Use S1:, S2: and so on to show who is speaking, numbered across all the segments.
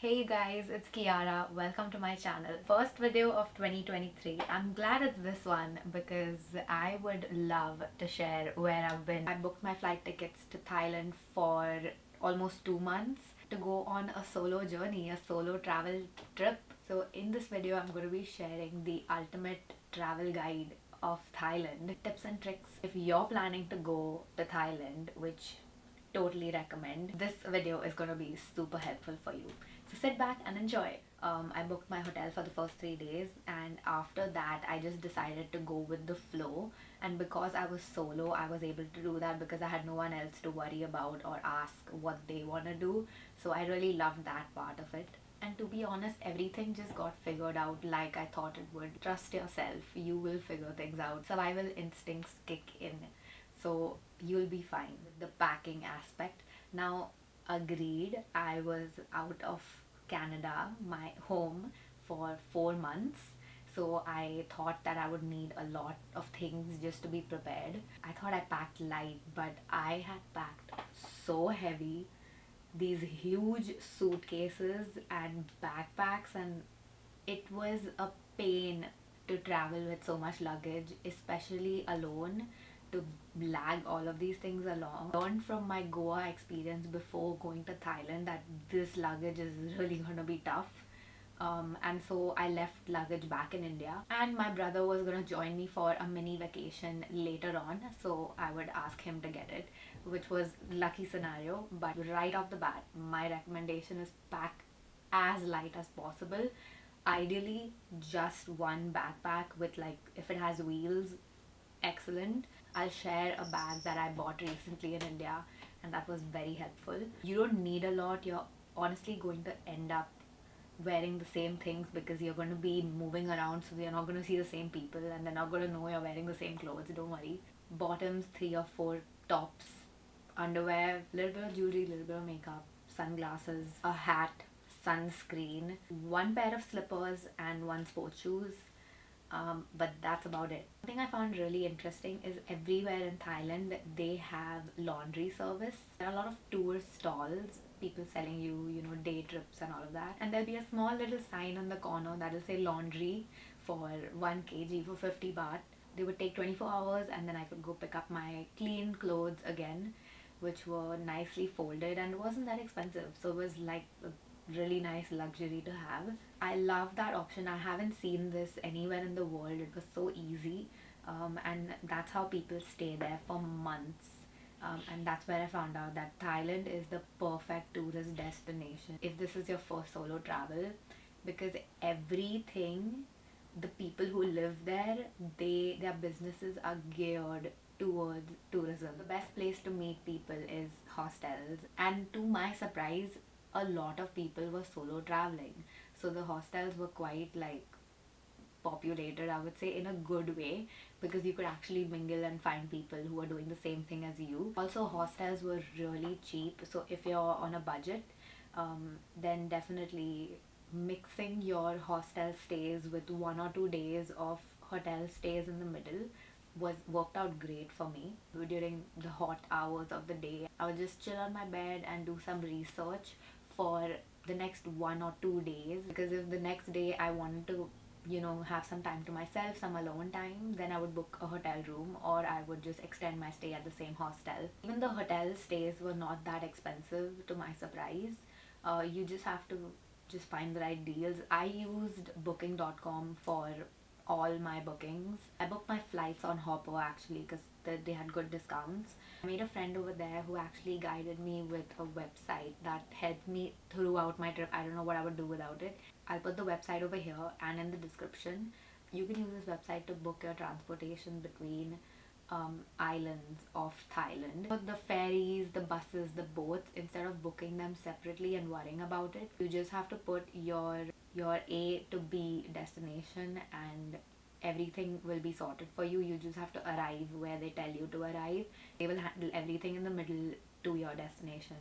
S1: Hey guys, it's Kiara. Welcome to my channel. First video of 2023. I'm glad it's this one because I would love to share where I've been. I booked my flight tickets to Thailand for almost 2 months to go on a solo journey, a solo travel trip. So in this video, I'm going to be sharing the ultimate travel guide of Thailand, tips and tricks if you're planning to go to Thailand, which totally recommend. This video is going to be super helpful for you. So sit back and enjoy. I booked my hotel for the first 3 days, and after that I just decided to go with the flow. And because I was solo, I was able to do that because I had no one else to worry about or ask what they want to do. So I really loved that part of it. And to be honest, everything just got figured out like I thought it would. Trust yourself, you will figure things out. Survival instincts kick in. So you'll be fine with the packing aspect. Now, agreed, I was out of Canada, my home, for 4 months. So I thought that I would need a lot of things just to be prepared. I thought I packed light, but I had packed so heavy, these huge suitcases and backpacks, and it was a pain to travel with so much luggage, especially alone, to lag all of these things along. Learned from my Goa experience before going to Thailand that this luggage is really gonna be tough. And so I left luggage back in India, and my brother was gonna join me for a mini vacation later on, so I would ask him to get it, which was lucky scenario. But right off the bat, my recommendation is pack as light as possible. Ideally, just one backpack with, like, if it has wheels, excellent. I'll share a bag that I bought recently in India, and that was very helpful. You don't need a lot. You're honestly going to end up wearing the same things because you're going to be moving around, so you're not going to see the same people and they're not going to know you're wearing the same clothes. Don't worry. Bottoms, 3 or 4 tops, underwear, little bit of jewelry, little bit of makeup, sunglasses, a hat, sunscreen, one pair of slippers, and one sports shoes. But that's about it. One thing I found really interesting is everywhere in Thailand they have laundry service. There are a lot of tour stalls, people selling you day trips and all of that. And there'll be a small little sign on the corner that'll say laundry for 1 kg for 50 baht. They would take 24 hours, and then I could go pick up my clean clothes again, which were nicely folded, and it wasn't that expensive. So it was like a really nice luxury to have. I love that option. I haven't seen this anywhere in the world. It was so easy, and that's how people stay there for months. And that's where I found out that Thailand is the perfect tourist destination if this is your first solo travel, because everything, the people who live there, their businesses are geared towards tourism. The best place to meet people is hostels, and to my surprise, a lot of people were solo traveling. So the hostels were quite, like, populated, I would say, in a good way, because you could actually mingle and find people who are doing the same thing as you. Also, hostels were really cheap, so if you're on a budget, then definitely mixing your hostel stays with 1 or 2 days of hotel stays in the middle was worked out great for me. During the hot hours of the day, I would just chill on my bed and do some research for the next 1 or 2 days, because if the next day I wanted to have some time to myself, some alone time, then I would book a hotel room, or I would just extend my stay at the same hostel. Even the hotel stays were not that expensive, to my surprise. You just have to just find the right deals. I used booking.com for all my bookings. I booked my flights on Hopper actually because they had good discounts. I made a friend over there who actually guided me with a website that helped me throughout my trip. I don't know what I would do without it. I'll put the website over here and in the description. You can use this website to book your transportation between islands of Thailand. The ferries, the buses, the boats, instead of booking them separately and worrying about it, you just have to put your A to B destination, and everything will be sorted for you. You just have to arrive where they tell you to arrive. They will handle everything in the middle to your destination.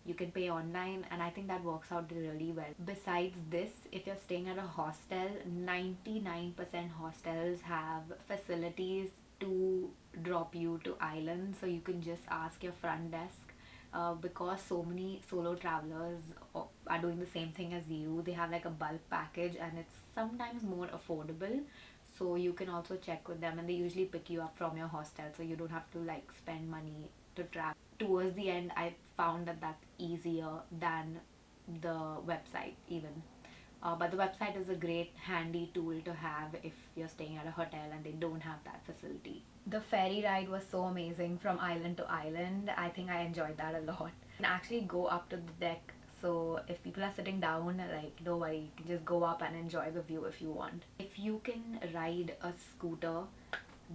S1: You can pay online, and I think that works out really well. Besides this, if you're staying at a hostel, 99% hostels have facilities to drop you to islands, so you can just ask your front desk because so many solo travelers are doing the same thing as you. They have like a bulk package and it's sometimes more affordable, so you can also check with them, and they usually pick you up from your hostel, so you don't have to like spend money to travel. Towards the end I found that that's easier than the website even. But the website is a great handy tool to have if you're staying at a hotel and they don't have that facility. The ferry ride was so amazing from island to island. I think I enjoyed that a lot. You can actually go up to the deck, so if people are sitting down, like, don't worry, you can just go up and enjoy the view if you want. If you can ride a scooter,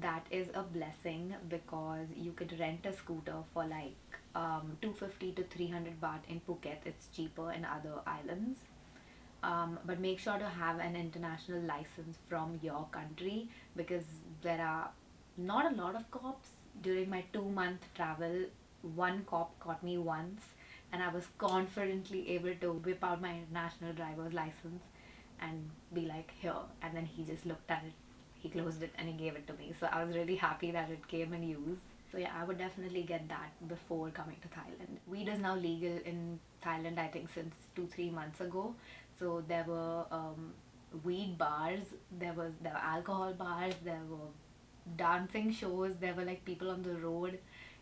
S1: that is a blessing, because you could rent a scooter for like 250 to 300 baht in Phuket. It's cheaper in other islands. But make sure to have an international license from your country, because there are not a lot of cops. During my 2-month travel, one cop caught me once, and I was confidently able to whip out my international driver's license and be like, here, and then he just looked at it, he closed it, and he gave it to me. So I was really happy that it came in use. So yeah, I would definitely get that before coming to Thailand. Weed is now legal in Thailand, I think, since 2-3 months ago. So there were weed bars, there were alcohol bars, there were dancing shows, there were like people on the road.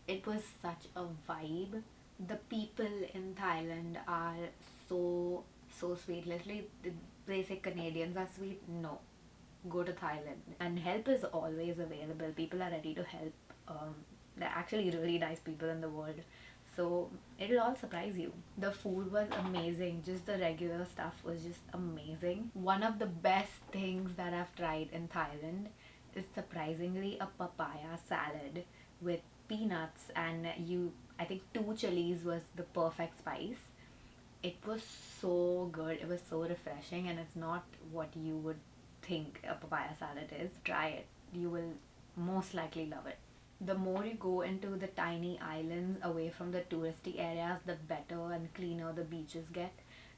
S1: It was such a vibe. The people in Thailand are so sweet. Literally, they say Canadians are sweet. No, go to Thailand. And help is always available. People are ready to help. They're actually really nice people in the world. So it'll all surprise you. The food was amazing. Just the regular stuff was just amazing. One of the best things that I've tried in Thailand is surprisingly a papaya salad with peanuts, and I think 2 chilies was the perfect spice. It was so good. It was so refreshing, and it's not what you would think a papaya salad is. Try it. You will most likely love it. The more you go into the tiny islands away from the touristy areas, the better and cleaner the beaches get.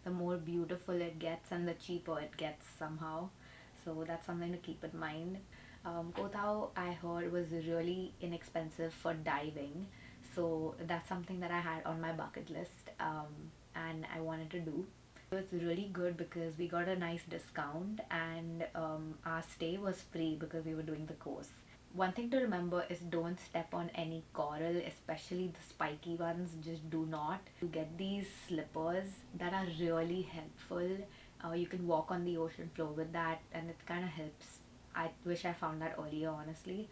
S1: The more beautiful it gets and the cheaper it gets somehow. So that's something to keep in mind. Koh Tao, I heard, was really inexpensive for diving. So that's something that I had on my bucket list, and I wanted to do. It was really good because we got a nice discount, and our stay was free because we were doing the course. One thing to remember is don't step on any coral, especially the spiky ones. Just do not. You get these slippers that are really helpful. You can walk on the ocean floor with that, and it kind of helps. I wish I found that earlier, honestly.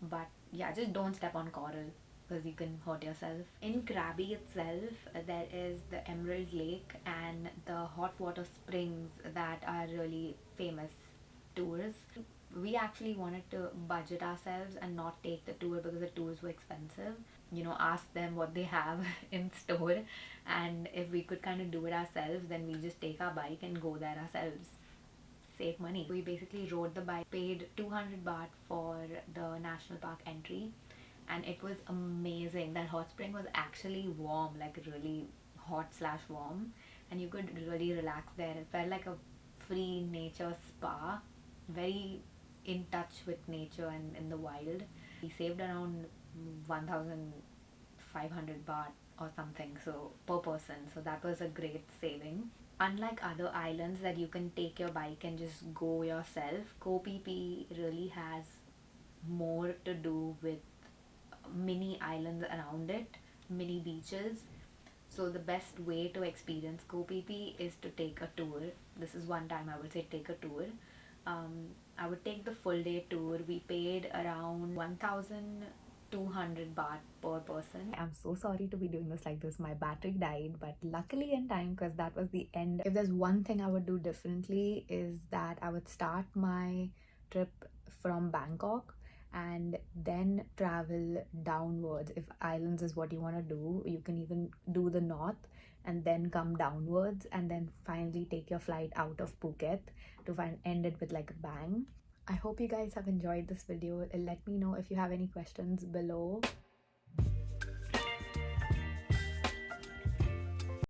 S1: But yeah, just don't step on coral because you can hurt yourself. In Krabi itself, there is the Emerald Lake and the hot water springs that are really famous tours. We actually wanted to budget ourselves and not take the tour because the tours were expensive. Ask them what they have in store, and if we could kind of do it ourselves, then we just take our bike and go there ourselves. Save money. We basically rode the bike, paid 200 baht for the national park entry, and it was amazing. That hot spring was actually warm, like really hot/warm, and you could really relax there. It felt like a free nature spa, very in touch with nature and in the wild. We saved around 1,500 baht or something, so per person, so that was a great saving. Unlike other islands that you can take your bike and just go yourself, Koh Phi Phi really has more to do with mini islands around it, mini beaches. So the best way to experience Koh Phi Phi is to take a tour. This is one time I would say take a tour. I would take the full day tour. We paid around 1,200 baht per person. I'm so sorry to be doing this like this. My battery died, but luckily in time, because that was the end. If there's one thing I would do differently is that I would start my trip from Bangkok and then travel downwards. If islands is what you want to do, you can even do the north and then come downwards, and then finally take your flight out of Phuket to end it with like a bang. I hope you guys have enjoyed this video. Let me know if you have any questions below.